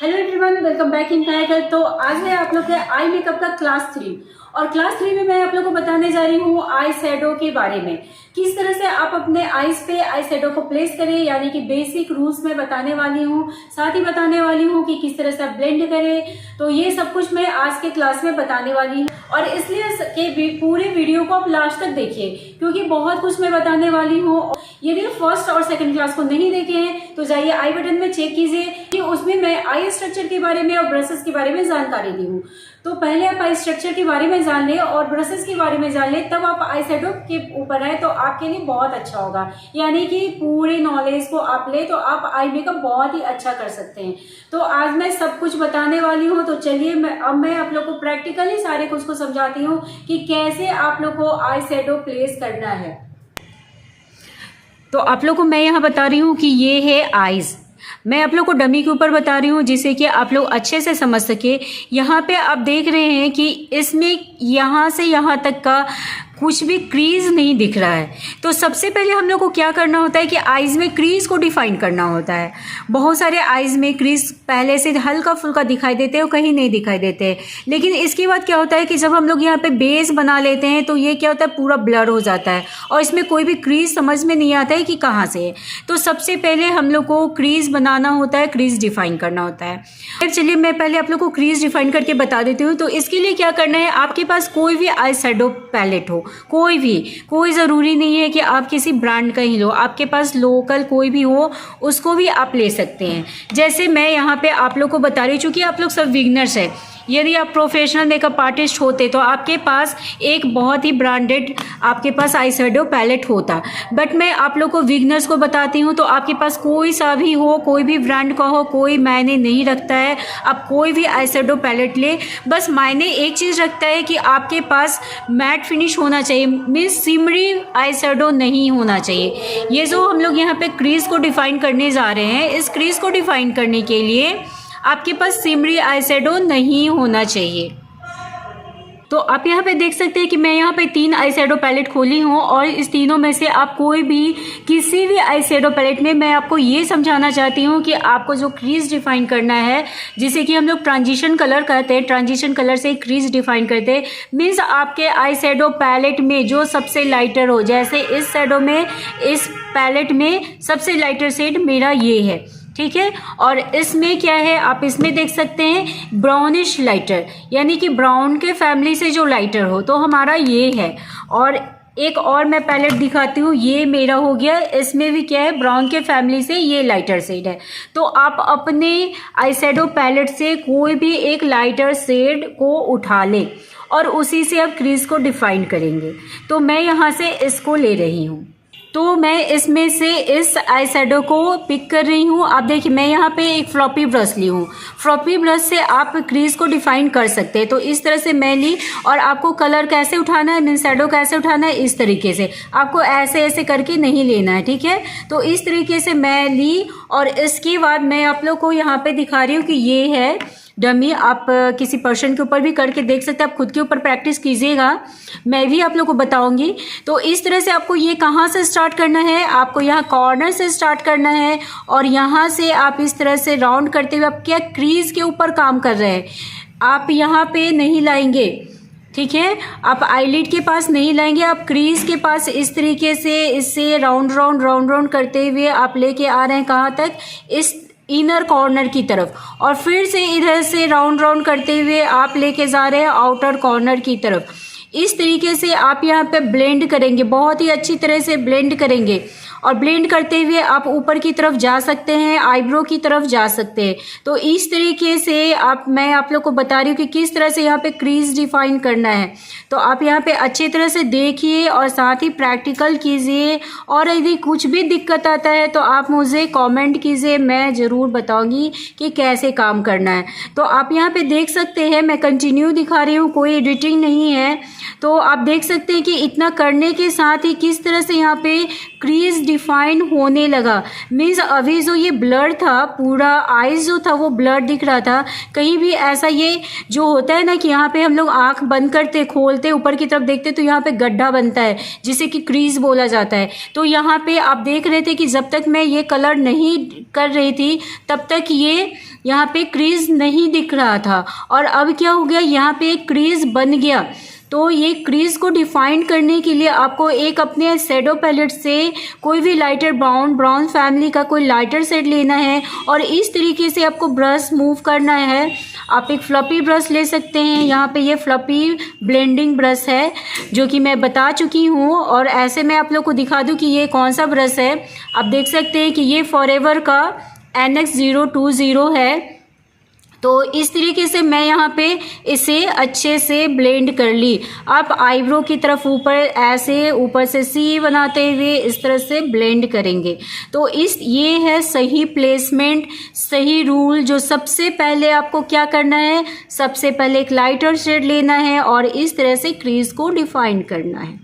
Hello everyone, welcome back in tiger. तो आज है आप लोग के आई मेकअप का क्लास 3 और क्लास 3 में मैं आप लोग को बताने जा रही हूँ आई शेडो के बारे में। किस तरह से आप अपने आईज पे आई शेडो को प्लेस करें, यानी कि बेसिक रूल्स में बताने वाली हूँ। साथ ही बताने वाली हूँ कि किस तरह से आप ब्लेंड करें। तो ये सब कुछ मैं आज के क्लास में बताने वाली हूँ और इसलिए कि पूरे वीडियो को आप लास्ट तक देखिए, क्योंकि बहुत कुछ मैं बताने वाली हूँ। यदि फर्स्ट और सेकंड क्लास को नहीं देखे हैं तो जाइए आई बटन में चेक कीजिए कि उसमें मैं आई स्ट्रक्चर के बारे में और ब्रशेस के बारे में जानकारी दी हूँ। तो पहले आप आई स्ट्रक्चर के बारे में जान ले और ब्रशेस के बारे में जान ले, तब आप आई शेडो के ऊपर आए तो आपके लिए बहुत अच्छा होगा। यानी कि पूरे नॉलेज को आप ले तो आप आई मेकअप बहुत ही अच्छा कर सकते हैं। तो आज मैं सब कुछ बताने वाली हूँ। तो चलिए अब मैं आप लोग को प्रैक्टिकली सारे कुछ को समझाती हूँ कि कैसे आप लोग को आई शेडो प्लेस करना है। तो आप लोग को मैं यहाँ बता रही हूँ कि ये है आईज। मैं आप लोग को डमी के ऊपर बता रही हूँ जिससे कि आप लोग अच्छे से समझ सके। यहाँ पे आप देख रहे हैं कि इसमें यहाँ से यहाँ तक का कुछ भी क्रीज नहीं दिख रहा है। तो सबसे पहले हम लोग को क्या करना होता है कि आईज में क्रीज को डिफाइन करना होता है। बहुत सारे आईज में क्रीज पहले से हल्का फुल्का दिखाई देते हैं और कहीं नहीं दिखाई देते हैं, लेकिन इसके बाद क्या होता है कि जब हम लोग यहाँ पे बेस बना लेते हैं तो ये क्या होता है, पूरा ब्लर हो जाता है और इसमें कोई भी क्रीज समझ में नहीं आता है कि कहाँ से है। तो सबसे पहले हम लोग को क्रीज बनाना होता है, क्रीज डिफाइन करना होता है। फिर चलिए मैं पहले आप लोग को क्रीज डिफाइन करके बता देती हूँ। तो इसके लिए क्या करना है, आपके पास कोई भी आई शेडो पैलेट हो, कोई ज़रूरी नहीं है कि आप किसी ब्रांड का ही लो, आपके पास लोकल कोई भी हो उसको भी आप ले सकते हैं। जैसे मैं यहाँ पे आप लोग को बता रही हूँ, चूँकि आप लोग सब बिगनर्स हैं। यदि आप प्रोफेशनल मेकअप आर्टिस्ट होते तो आपके पास एक बहुत ही ब्रांडेड आपके पास आई शेडो पैलेट होता, बट मैं आप लोग को बिगनर्स को बताती हूँ। तो आपके पास कोई सा भी हो, कोई भी ब्रांड का हो, कोई मायने नहीं रखता है। आप कोई भी आई शेडो पैलेट ले, बस मायने एक चीज़ रखता है कि आपके पास मैट फिनिश होना चाहिए, मीन्स सिमरी आई शेडो नहीं होना चाहिए। ये जो हम लोग यहाँ पे क्रीज को डिफाइन करने जा रहे हैं, इस क्रीज को डिफाइन करने के लिए आपके पास सिमरी आई शेडो नहीं होना चाहिए। तो आप यहाँ पे देख सकते हैं कि मैं यहाँ पे 3 आई शेडो पैलेट खोली हूँ और इस तीनों में से आप कोई भी किसी भी आई शेडो पैलेट में, मैं आपको ये समझाना चाहती हूँ कि आपको जो क्रीज डिफाइन करना है, जिसे कि हम लोग ट्रांजिशन कलर कहते हैं, ट्रांजिशन कलर से क्रीज डिफाइन करते हैं। मीन्स आपके आई शेडो पैलेट में जो सबसे लाइटर हो, जैसे इस शेडो में, इस पैलेट में सबसे लाइटर शेड मेरा ये है, ठीक है। और इसमें क्या है, आप इसमें देख सकते हैं ब्राउनिश लाइटर, यानी कि ब्राउन के फैमिली से जो लाइटर हो, तो हमारा ये है। और एक और मैं पैलेट दिखाती हूँ, ये मेरा हो गया, इसमें भी क्या है, ब्राउन के फैमिली से ये लाइटर शेड है। तो आप अपने आई शेडो पैलेट से कोई भी एक लाइटर शेड को उठा लें और उसी से आप क्रीज को डिफाइन करेंगे। तो मैं यहाँ से इसको ले रही हूँ, तो मैं इसमें से इस आई शेडो को पिक कर रही हूँ। आप देखिए मैं यहाँ पे एक फ्लॉपी ब्रश ली हूँ, फ्लॉपी ब्रश से आप क्रीज को डिफाइन कर सकते हैं। तो इस तरह से मैं ली, और आपको कलर कैसे उठाना है, मीन शेडो कैसे उठाना है, इस तरीके से आपको ऐसे ऐसे करके नहीं लेना है, ठीक है। तो इस तरीके से मैं ली और इसके बाद मैं आप लोग को यहाँ पे दिखा रही हूँ कि ये है डमी। आप किसी पर्सन के ऊपर भी करके देख सकते हैं, आप खुद के ऊपर प्रैक्टिस कीजिएगा, मैं भी आप लोग को बताऊंगी। तो इस तरह से आपको ये कहाँ से स्टार्ट करना है, आपको यहाँ कॉर्नर से स्टार्ट करना है और यहाँ से आप इस तरह से राउंड करते हुए आप क्या क्रीज के ऊपर काम कर रहे हैं, आप यहाँ पे नहीं लाएंगे, ठीक है। आप आईलिड के पास नहीं लाएंगे, आप क्रीज के पास इस तरीके से इससे राउंड राउंड राउंड राउंड करते हुए आप लेके आ रहे हैं कहाँ तक, इस इनर कॉर्नर की तरफ, और फिर से इधर से राउंड राउंड करते हुए आप लेके जा रहे हैं आउटर कॉर्नर की तरफ। इस तरीके से आप यहाँ पे ब्लेंड करेंगे, बहुत ही अच्छी तरह से ब्लेंड करेंगे और ब्लेंड करते हुए आप ऊपर की तरफ जा सकते हैं, आईब्रो की तरफ जा सकते हैं। तो इस तरीके से मैं आप लोग को बता रही हूँ कि किस तरह से यहाँ पे क्रीज डिफाइन करना है। तो आप यहाँ पे अच्छी तरह से देखिए और साथ ही प्रैक्टिकल कीजिए, और यदि कुछ भी दिक्कत आता है तो आप मुझे कमेंट कीजिए, मैं ज़रूर बताऊँगी कि कैसे काम करना है। तो आप यहाँ पे देख सकते हैं मैं कंटिन्यू दिखा रही हूँ, कोई एडिटिंग नहीं है। तो आप देख सकते हैं कि इतना करने के साथ ही किस तरह से यहाँ पे क्रीज डिफाइन होने लगा। मीन्स अभी जो ये ब्लर था, पूरा आईज जो था वो ब्लर दिख रहा था। कहीं भी ऐसा ये जो होता है ना कि यहाँ पे हम लोग आंख बंद करते खोलते ऊपर की तरफ देखते तो यहाँ पे गड्ढा बनता है जिसे कि क्रीज बोला जाता है। तो यहाँ पे आप देख रहे थे कि जब तक मैं ये कलर नहीं कर रही थी तब तक ये यहाँ पे क्रीज नहीं दिख रहा था, और अब क्या हो गया, यहाँ पे एक क्रीज बन गया। तो ये क्रीज को डिफाइन करने के लिए आपको एक अपने शैडो पैलेट से कोई भी लाइटर ब्राउन फैमिली का कोई लाइटर शेड लेना है, और इस तरीके से आपको ब्रश मूव करना है। आप एक फ्लफी ब्रश ले सकते हैं। यहाँ पे ये फ्लफी ब्लेंडिंग ब्रश है जो कि मैं बता चुकी हूँ, और ऐसे मैं आप लोग को दिखा दूँ कि ये कौन सा ब्रश है। आप देख सकते हैं कि ये फॉरएवर का NX020 है। तो इस तरीके से मैं यहाँ पे इसे अच्छे से ब्लेंड कर ली। आप आईब्रो की तरफ ऊपर ऐसे ऊपर से सी बनाते हुए इस तरह से ब्लेंड करेंगे। तो ये है सही प्लेसमेंट, सही रूल। जो सबसे पहले आपको क्या करना है, सबसे पहले एक लाइटर शेड लेना है और इस तरह से क्रीज को डिफाइन करना है।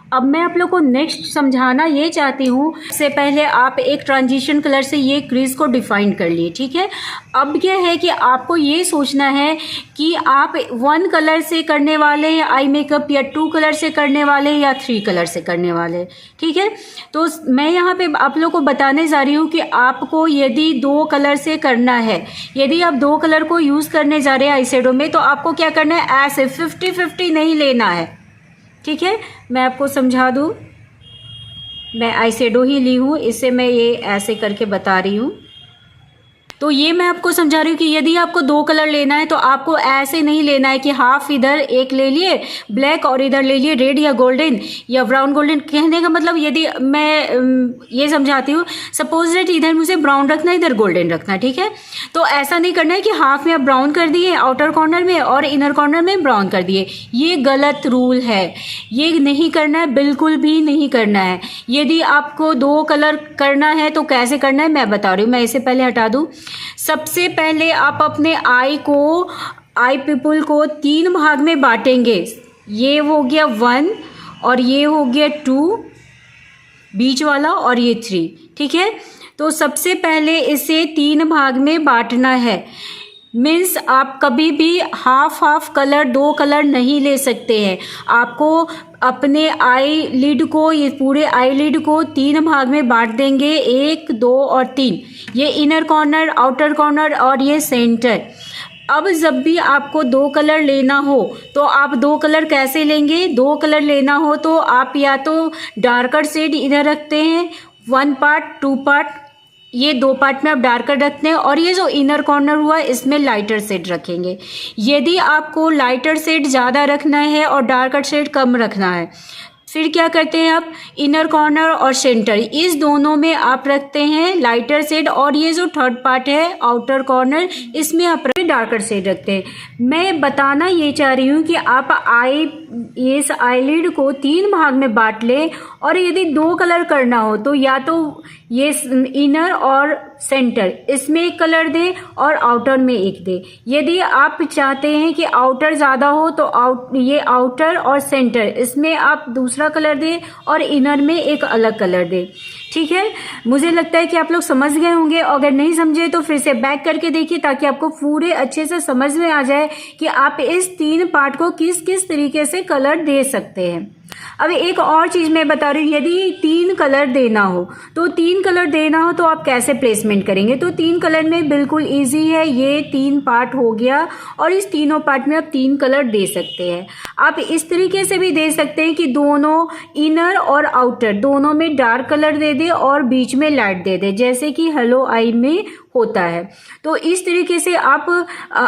अब मैं आप लोग को नेक्स्ट समझाना ये चाहती हूँ, इससे पहले आप एक ट्रांजिशन कलर से ये क्रीज को डिफाइन कर लिए, ठीक है। अब क्या है कि आपको ये सोचना है कि आप 1 कलर से करने वाले हैं आई मेकअप, या 2 कलर से करने वाले हैं, या 3 कलर से करने वाले, ठीक है। तो मैं यहाँ पे आप लोग को बताने जा रही हूँ कि आपको यदि 2 कलर से करना है, यदि आप 2 कलर को यूज़ करने जा रहे हैं आई शेडो में, तो आपको क्या करना है, ऐसे 50-50 नहीं लेना है, ठीक है। मैं आपको समझा दूँ, मैं आई शेडो ही ली हूँ, इससे मैं ये ऐसे करके बता रही हूँ। तो ये मैं आपको समझा रही हूँ कि यदि आपको 2 कलर लेना है तो आपको ऐसे नहीं लेना है कि हाफ इधर एक ले लिए ब्लैक और इधर ले लिए रेड या गोल्डन या ब्राउन गोल्डन। कहने का मतलब, यदि मैं ये समझाती हूँ, सपोज दैट इधर मुझे ब्राउन रखना है, इधर गोल्डन रखना है, ठीक है। तो ऐसा नहीं करना है कि हाफ में आप ब्राउन कर दिए आउटर कॉर्नर में और इनर कॉर्नर में ब्राउन कर दिए। ये गलत रूल है, ये नहीं करना है, बिल्कुल भी नहीं करना है। यदि आपको 2 कलर करना है तो कैसे करना है मैं बता रही हूँ। मैं इसे पहले हटा दूँ। सबसे पहले आप अपने आई पिपुल को 3 भाग में बांटेंगे। ये हो गया 1 और ये हो गया 2 बीच वाला और ये 3, ठीक है। तो सबसे पहले इसे 3 भाग में बांटना है। मीन्स आप कभी भी हाफ कलर 2 कलर नहीं ले सकते हैं। आपको अपने आई लिड को, ये पूरे आई लिड को 3 भाग में बांट देंगे, 1, 2 और 3। ये इनर कॉर्नर, आउटर कॉर्नर और ये सेंटर। अब जब भी आपको 2 कलर लेना हो तो आप 2 कलर कैसे लेंगे, 2 कलर लेना हो तो आप या तो डार्कर शेड इधर रखते हैं 1 पार्ट 2 पार्ट, ये 2 पार्ट में आप डार्कर रखते हैं, और ये जो इनर कॉर्नर हुआ इसमें लाइटर शेड रखेंगे। यदि आपको लाइटर शेड ज़्यादा रखना है और डार्कर शेड कम रखना है, फिर क्या करते हैं आप, इनर कॉर्नर और सेंटर इस दोनों में आप रखते हैं लाइटर शेड, और ये जो थर्ड पार्ट है आउटर कॉर्नर इसमें आप डार्कर शेड रखते हैं। मैं बताना ये चाह रही हूँ कि आप इस आईलिड को 3 भाग में बांट ले, और यदि 2 कलर करना हो तो या तो ये इनर और सेंटर इसमें एक कलर दे और आउटर में एक दे। यदि आप चाहते हैं कि आउटर ज़्यादा हो तो ये आउटर और सेंटर इसमें आप दूसरा कलर दे और इनर में एक अलग कलर दे, ठीक है। मुझे लगता है कि आप लोग समझ गए होंगे। अगर नहीं समझे तो फिर से बैक करके देखिए ताकि आपको पूरे अच्छे से समझ में आ जाए कि आप इस 3 पार्ट को किस किस तरीके से कलर दे सकते हैं। अब एक और चीज मैं बता रही हूँ, यदि 3 कलर देना हो तो आप कैसे प्लेसमेंट करेंगे। तो 3 कलर में बिल्कुल इजी है, ये 3 पार्ट हो गया और इस तीनों पार्ट में आप 3 कलर दे सकते हैं। आप इस तरीके से भी दे सकते हैं कि दोनों इनर और आउटर दोनों में डार्क कलर दे दे और बीच में लाइट दे दे, जैसे कि हेलो आई में होता है। तो इस तरीके से आप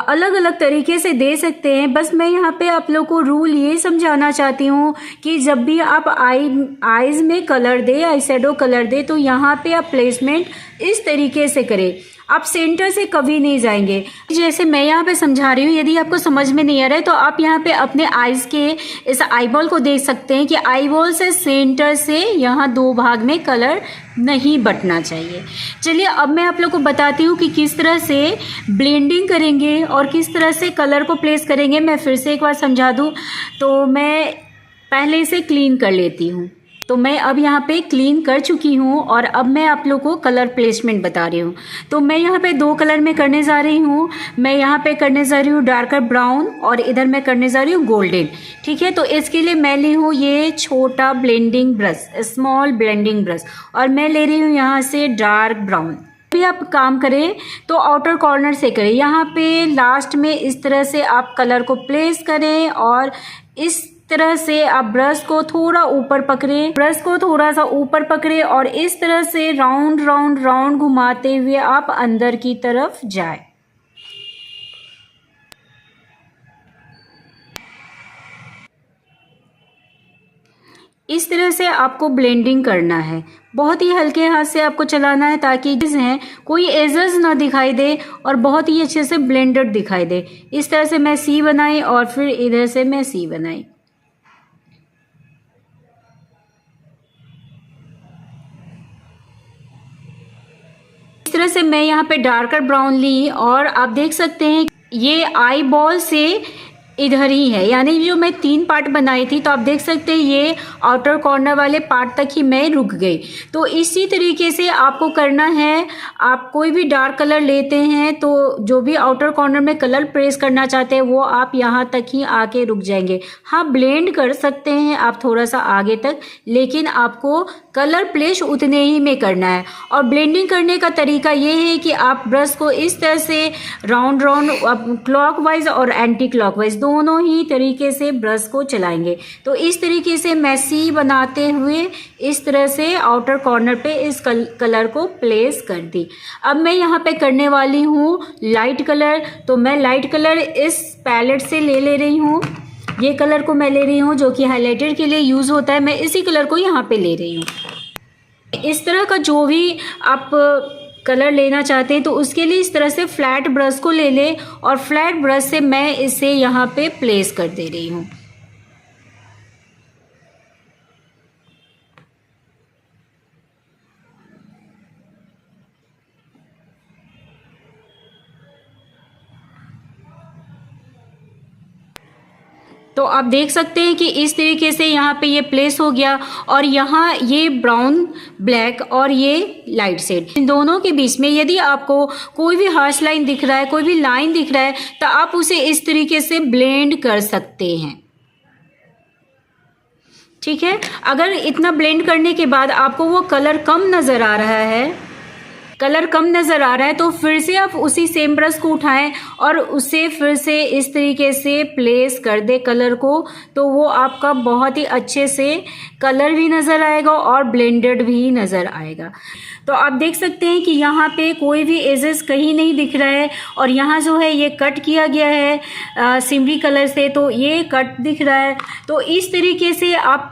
अलग अलग तरीके से दे सकते हैं। बस मैं यहाँ पे आप लोग को रूल ये समझाना चाहती हूँ कि जब भी आप आईज में कलर दे, आई शेडो कलर दे, तो यहाँ पे आप प्लेसमेंट इस तरीके से करें, आप सेंटर से कभी नहीं जाएंगे। जैसे मैं यहाँ पे समझा रही हूँ, यदि आपको समझ में नहीं आ रहा है तो आप यहाँ पे अपने आईज के इस आईबॉल को देख सकते हैं कि आईबॉल से सेंटर से यहाँ 2 भाग में कलर नहीं बटना चाहिए। चलिए अब मैं आप लोग को बताती हूँ कि किस तरह से ब्लेंडिंग करेंगे और किस तरह से कलर को प्लेस करेंगे। मैं फिर से एक बार समझा दूँ, तो मैं पहले इसे क्लीन कर लेती हूँ। तो मैं अब यहाँ पे क्लीन कर चुकी हूँ और अब मैं आप लोग को कलर प्लेसमेंट बता रही हूँ। तो मैं यहाँ पे 2 कलर में करने जा रही हूँ। मैं यहाँ पे करने जा रही हूँ डार्कर ब्राउन और इधर मैं करने जा रही हूँ गोल्डन। ठीक है, तो इसके लिए मैं ली हूँ ये छोटा blending brush, small blending brush, और मैं ले रही हूँ यहाँ से डार्क ब्राउन। भी आप काम करें तो आउटर कॉर्नर से करें, यहाँ पे लास्ट में इस तरह से आप कलर को प्लेस करें और इस तरह से आप ब्रश को थोड़ा ऊपर पकड़े, ब्रश को थोड़ा सा ऊपर पकड़े और इस तरह से राउंड राउंड राउंड घुमाते हुए आप अंदर की तरफ जाए। इस तरह से आपको ब्लेंडिंग करना है, बहुत ही हल्के हाथ से आपको चलाना है ताकि हैं कोई एजेस ना दिखाई दे और बहुत ही अच्छे से ब्लेंडेड दिखाई दे। इस तरह से मैं सी बनाई और फिर इधर से मैं सी बनाई। इस तरह से मैं यहाँ पे डार्कर ब्राउन ली और आप देख सकते हैं ये आई बॉल से इधर ही है, यानी जो मैं 3 पार्ट बनाई थी तो आप देख सकते हैं ये आउटर कॉर्नर वाले पार्ट तक ही मैं रुक गई। तो इसी तरीके से आपको करना है। आप कोई भी डार्क कलर लेते हैं तो जो भी आउटर कॉर्नर में कलर प्रेस करना चाहते हैं वो आप यहाँ तक ही आके रुक जाएंगे। हाँ, ब्लेंड कर सकते हैं आप थोड़ा सा आगे तक, लेकिन आपको कलर प्लेस उतने ही में करना है। और ब्लेंडिंग करने का तरीका ये है कि आप ब्रश को इस तरह से राउंड राउंड क्लॉकवाइज और एंटी क्लॉकवाइज दोनों ही तरीके से ब्रश को चलाएंगे। तो इस तरीके से मैं सी बनाते हुए इस तरह से आउटर कॉर्नर पे इस कलर को प्लेस कर दी। अब मैं यहाँ पे करने वाली हूँ लाइट कलर। तो मैं लाइट कलर इस पैलेट से ले रही हूँ। ये कलर को मैं ले रही हूँ जो कि हाइलाइटर के लिए यूज़ होता है। मैं इसी कलर को यहाँ पे ले रही हूँ। इस तरह का जो भी आप कलर लेना चाहते हैं तो उसके लिए इस तरह से फ्लैट ब्रश को ले लें और फ्लैट ब्रश से मैं इसे यहाँ पे प्लेस कर दे रही हूँ। तो आप देख सकते हैं कि इस तरीके से यहाँ पे ये प्लेस हो गया और यहाँ ये ब्राउन ब्लैक और ये लाइट शेड, इन दोनों के बीच में यदि आपको कोई भी हार्श लाइन दिख रहा है, कोई भी लाइन दिख रहा है, तो आप उसे इस तरीके से ब्लेंड कर सकते हैं। ठीक है, अगर इतना ब्लेंड करने के बाद आपको वो कलर कम नज़र आ रहा है, तो फिर से आप उसी सेम ब्रश को उठाएं और उसे फिर से इस तरीके से प्लेस कर दे कलर को। तो वो आपका बहुत ही अच्छे से कलर भी नज़र आएगा और ब्लेंडेड भी नज़र आएगा। तो आप देख सकते हैं कि यहाँ पे कोई भी एजेस कहीं नहीं दिख रहा है और यहाँ जो है ये कट किया गया है सिमरी कलर से, तो ये कट दिख रहा है। तो इस तरीके से आप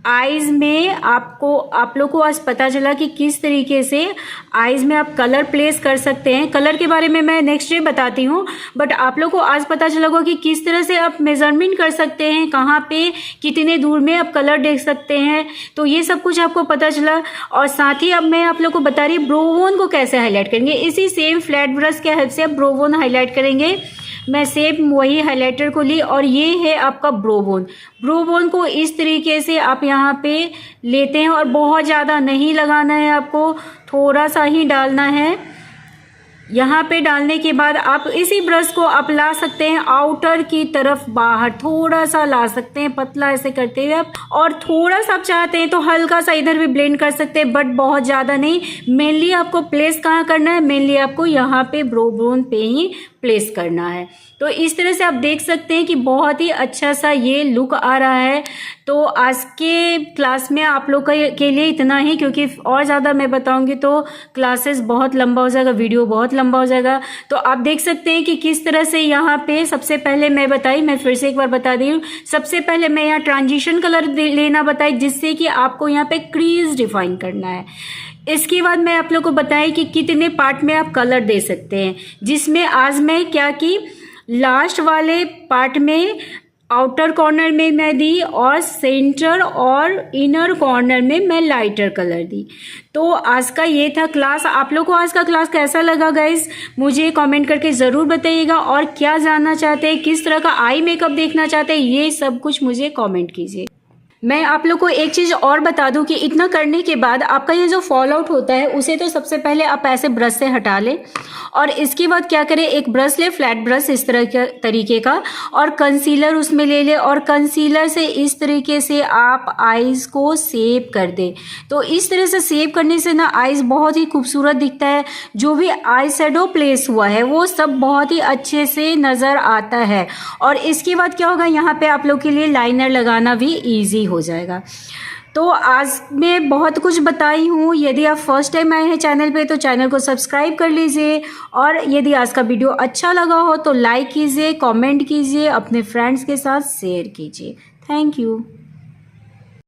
आईज में आप लोग को आज पता चला कि किस तरीके से आईज में आप कलर प्लेस कर सकते हैं। कलर के बारे में मैं नेक्स्ट डे बताती हूँ, बट आप लोग को आज पता चला होगा कि किस तरह से आप मेजरमेंट कर सकते हैं, कहाँ पे कितने दूर में आप कलर देख सकते हैं। तो ये सब कुछ आपको पता चला। और साथ ही अब मैं आप लोग को बता रही ब्रोवोन को कैसे हाईलाइट करेंगे। इसी सेम फ्लैट ब्रश के हेल्प से आप ब्रोवोन हाईलाइट करेंगे। मैं सेम वही हाइलाइटर को ली और ये है आपका ब्रोवोन को इस तरीके से आप यहाँ पे लेते हैं और बहुत ज़्यादा नहीं लगाना है, आपको थोड़ा सा ही डालना है। यहाँ पे डालने के बाद आप इसी ब्रश को आप ला सकते हैं आउटर की तरफ बाहर, थोड़ा सा ला सकते हैं पतला ऐसे करते हुए आप, और थोड़ा सा आप चाहते हैं तो हल्का सा इधर भी ब्लेंड कर सकते हैं, बट बहुत ज़्यादा नहीं। मेनली आपको प्लेस कहाँ करना है, मेनली आपको यहाँ पे ब्रोवोन पे ही प्लेस करना है। तो इस तरह से आप देख सकते हैं कि बहुत ही अच्छा सा ये लुक आ रहा है। तो आज के क्लास में आप लोग के लिए इतना ही, क्योंकि और ज़्यादा मैं बताऊंगी तो क्लासेस बहुत लंबा हो जाएगा, वीडियो बहुत लंबा हो जाएगा। तो आप देख सकते हैं कि किस तरह से यहाँ पे सबसे पहले मैं फिर से एक बार बता दी हूँ। सबसे पहले मैं यहाँ ट्रांजिशन कलर लेना बताई, जिससे कि आपको यहाँ पे क्रीज डिफाइन करना है। इसके बाद मैं आप लोग को बताई कि कितने पार्ट में आप कलर दे सकते हैं, जिसमें आज मैं क्या की लास्ट वाले पार्ट में आउटर कॉर्नर में मैं दी और सेंटर और इनर कॉर्नर में मैं लाइटर कलर दी। तो आज का ये था क्लास। आप लोग को आज का क्लास कैसा लगा गाइस, मुझे कमेंट करके ज़रूर बताइएगा। और क्या जानना चाहते हैं, किस तरह का आई मेकअप देखना चाहते हैं, ये सब कुछ मुझे कमेंट कीजिए। मैं आप लोग को एक चीज़ और बता दूं कि इतना करने के बाद आपका ये जो फॉल आउट होता है उसे तो सबसे पहले आप ऐसे ब्रश से हटा लें, और इसके बाद क्या करें, एक ब्रश ले, फ्लैट ब्रश इस तरह के तरीके का, और कंसीलर उसमें ले ले, और कंसीलर से इस तरीके से आप आईज को सेव कर दें। तो इस तरह से सेव करने से ना आईज बहुत ही खूबसूरत दिखता है, जो भी आई शेडो प्लेस हुआ है वो सब बहुत ही अच्छे से नज़र आता है। और इसके बाद क्या होगा, यहाँ पे आप लोग के लिए लाइनर लगाना भी ईजी हो जाएगा। तो आज मैं बहुत कुछ बताई हूँ। यदि आप फर्स्ट टाइम आए हैं चैनल पे तो चैनल को सब्सक्राइब कर लीजिए, और यदि आज का वीडियो अच्छा लगा हो तो लाइक कीजिए, कमेंट कीजिए, अपने फ्रेंड्स के साथ शेयर कीजिए। Thank you.